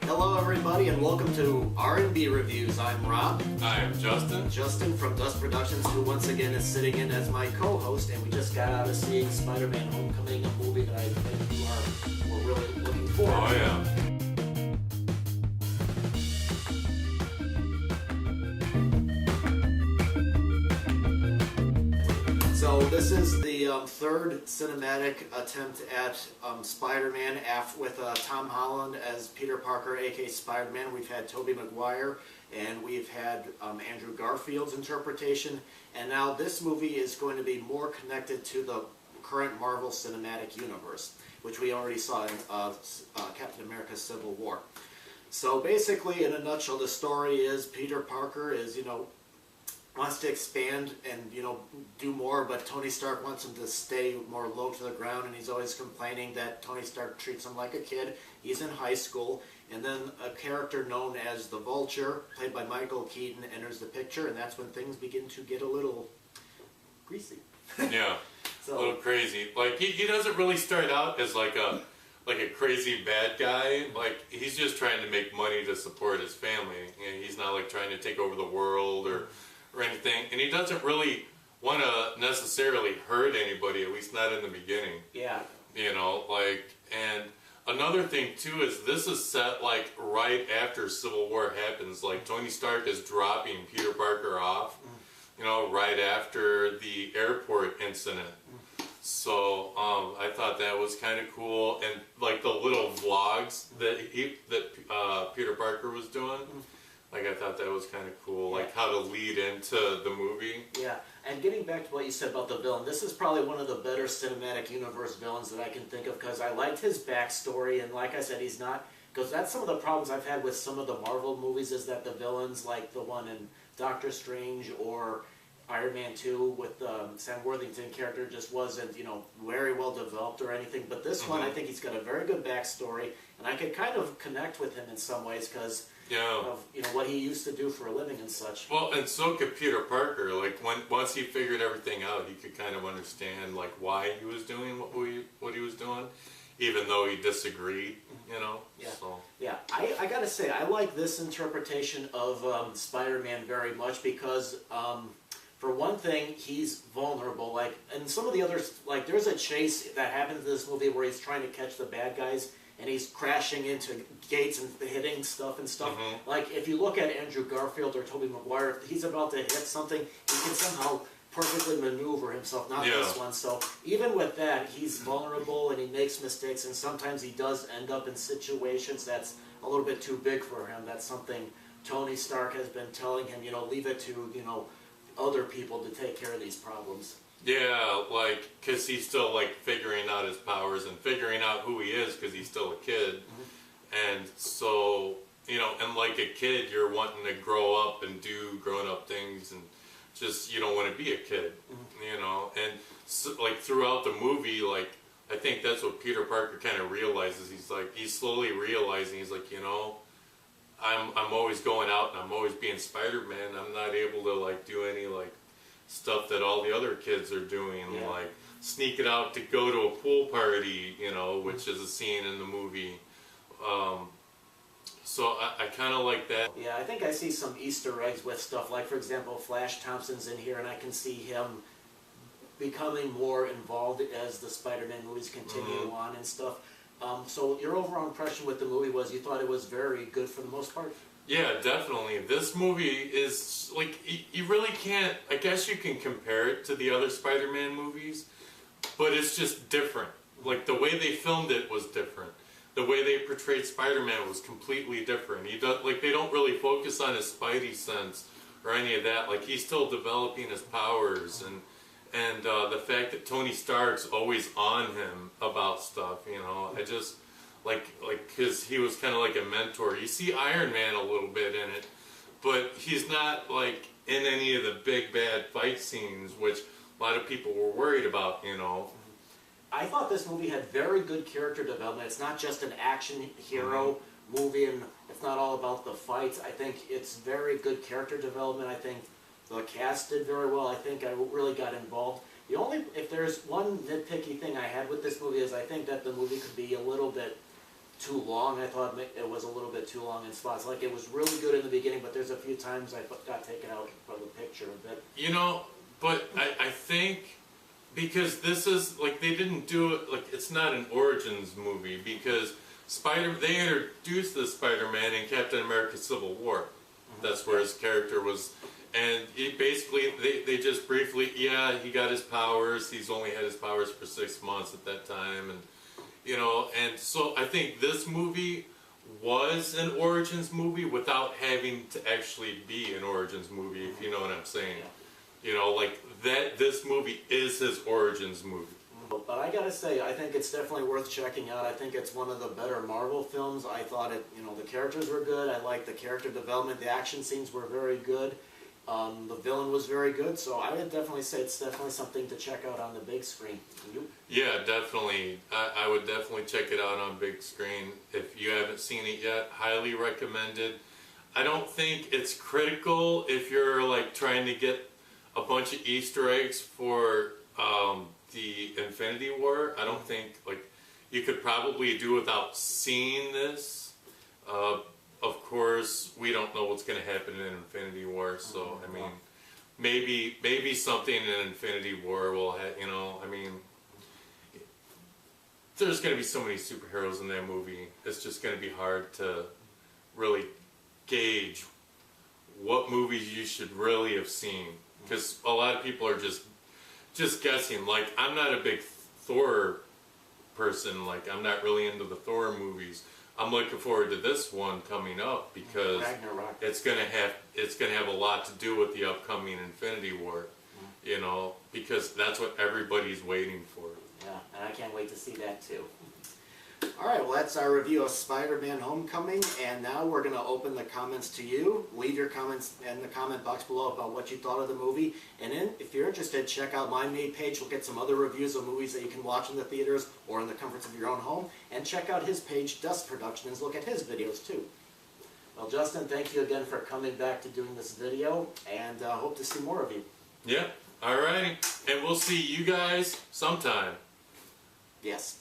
Hello everybody and welcome to R&B Reviews. I'm Rob. I am Justin. Justin from Dust Productions, who once again is sitting in as my co-host, and we just got out of seeing Spider-Man Homecoming, a movie that I think we're really looking forward to. Oh yeah. So this is the third cinematic attempt at Spider-Man with Tom Holland as Peter Parker, aka Spider-Man. We've had Tobey Maguire and we've had Andrew Garfield's interpretation, and now this movie is going to be more connected to the current Marvel Cinematic Universe, which we already saw in Captain America Civil War. So basically, in a nutshell, the story is Peter Parker is, wants to expand and do more, but Tony Stark wants him to stay more low to the ground, and he's always complaining that Tony Stark treats him like a kid. He's in high school, and then a character known as the Vulture, played by Michael Keaton, enters the picture, and that's when things begin to get a little greasy. Yeah, So, a little crazy. Like he doesn't really start out as like a crazy bad guy. Like he's just trying to make money to support his family, and he's not like trying to take over the world or anything, and he doesn't really want to necessarily hurt anybody, at least not in the beginning. yeah. And another thing too is this is set like right after Civil War happens. Like Tony Stark is dropping Peter Parker off, right after the airport incident. So I thought that was kind of cool, and like the little vlogs that Peter Parker was doing. Like, I thought that was kind of cool, like how to lead into the movie. Yeah, and getting back to what you said about the villain, this is probably one of the better cinematic universe villains that I can think of, because I liked his backstory, and like I said, he's not, because that's some of the problems I've had with some of the Marvel movies, is that the villains, like the one in Doctor Strange or Iron Man 2 with the Sam Worthington character, just wasn't, very well developed or anything, but this one, I think he's got a very good backstory, and I could kind of connect with him in some ways, because of what he used to do for a living and such. Well, and so could Peter Parker. Like once he figured everything out, he could kind of understand like why he was doing what he was doing, even though he disagreed. Yeah. So. Yeah. I gotta say, I like this interpretation of Spider-Man very much, because for one thing, he's vulnerable. Like, and some of the others, like there's a chase that happens in this movie where he's trying to catch the bad guys, and he's crashing into gates and hitting stuff and stuff. Like, if you look at Andrew Garfield or Tobey Maguire, if he's about to hit something, he can somehow perfectly maneuver himself, not this one. So even with that, he's vulnerable and he makes mistakes, and sometimes he does end up in situations that's a little bit too big for him. That's something Tony Stark has been telling him, leave it to, other people to take care of these problems. Yeah, like, because he's still, like, figuring out his powers and figuring out who he is, because he's still a kid. And so, and like a kid, you're wanting to grow up and do grown-up things, and just, you don't want to be a kid, And, so, like, throughout the movie, like, I think that's what Peter Parker kind of realizes. He's slowly realizing, he's like, I'm always going out and I'm always being Spider-Man. I'm not able to, like, do any, like, stuff that all the other kids are doing, like sneak it out to go to a pool party, which is a scene in the movie. So I kind of like that. Yeah, I think I see some Easter eggs with stuff, like for example, Flash Thompson's in here, and I can see him becoming more involved as the Spider-Man movies continue on and stuff. So your overall impression with the movie was you thought it was very good for the most part? Yeah, definitely. This movie is, like, you really can't, I guess you can compare it to the other Spider-Man movies, but it's just different. Like, the way they filmed it was different. The way they portrayed Spider-Man was completely different. They don't really focus on his Spidey sense or any of that. Like, he's still developing his powers, and the fact that Tony Stark's always on him about stuff, I just... because he was kind of like a mentor. You see Iron Man a little bit in it, but he's not like in any of the big bad fight scenes, which a lot of people were worried about, I thought this movie had very good character development. It's not just an action hero movie, and it's not all about the fights. I think it's very good character development. I think the cast did very well. I think I really got involved. If there's one nitpicky thing I had with this movie, is I think that the movie could be a little bit too long. I thought it was a little bit too long in spots. Like, it was really good in the beginning, but there's a few times I got taken out from the picture a bit. You know, but I think because this is, like, they didn't do it, like, it's not an origins movie because they introduced the Spider-Man in Captain America Civil War. That's where his character was, and basically, they just briefly, yeah, he got his powers, he's only had his powers for 6 months at that time, and, you know, and so I think this movie was an origins movie without having to actually be an origins movie, if you know what I'm saying. You know, like, this movie is his origins movie. But I gotta say, I think it's definitely worth checking out. I think it's one of the better Marvel films. I thought the characters were good. I liked the character development. The action scenes were very good. The villain was very good. So I would definitely say it's definitely something to check out on the big screen. You? Yeah, definitely. I would definitely check it out on big screen. If you haven't seen it yet, highly recommended. I don't think it's critical if you're like trying to get a bunch of Easter eggs for the Infinity War. I don't think, like, you could probably do without seeing this. Of course, we don't know what's going to happen in Infinity War, so I mean, maybe something in Infinity War will have, you know, I mean, there's going to be so many superheroes in that movie. It's just going to be hard to really gauge what movies you should really have seen, because a lot of people are just guessing. Like, I'm not a big Thor person. Like, I'm not really into the Thor movies. I'm looking forward to this one coming up because it's gonna have a lot to do with the upcoming Infinity War. You know, because that's what everybody's waiting for. Yeah, and I can't wait to see that too. Alright, well, that's our review of Spider-Man Homecoming, and now we're going to open the comments to you. Leave your comments in the comment box below about what you thought of the movie, and then, if you're interested, check out my main page. We'll get some other reviews of movies that you can watch in the theaters or in the comforts of your own home, and check out his page, Dust Productions, look at his videos too. Well, Justin, thank you again for coming back to doing this video, and hope to see more of you. Yeah, alrighty, and we'll see you guys sometime. Yes.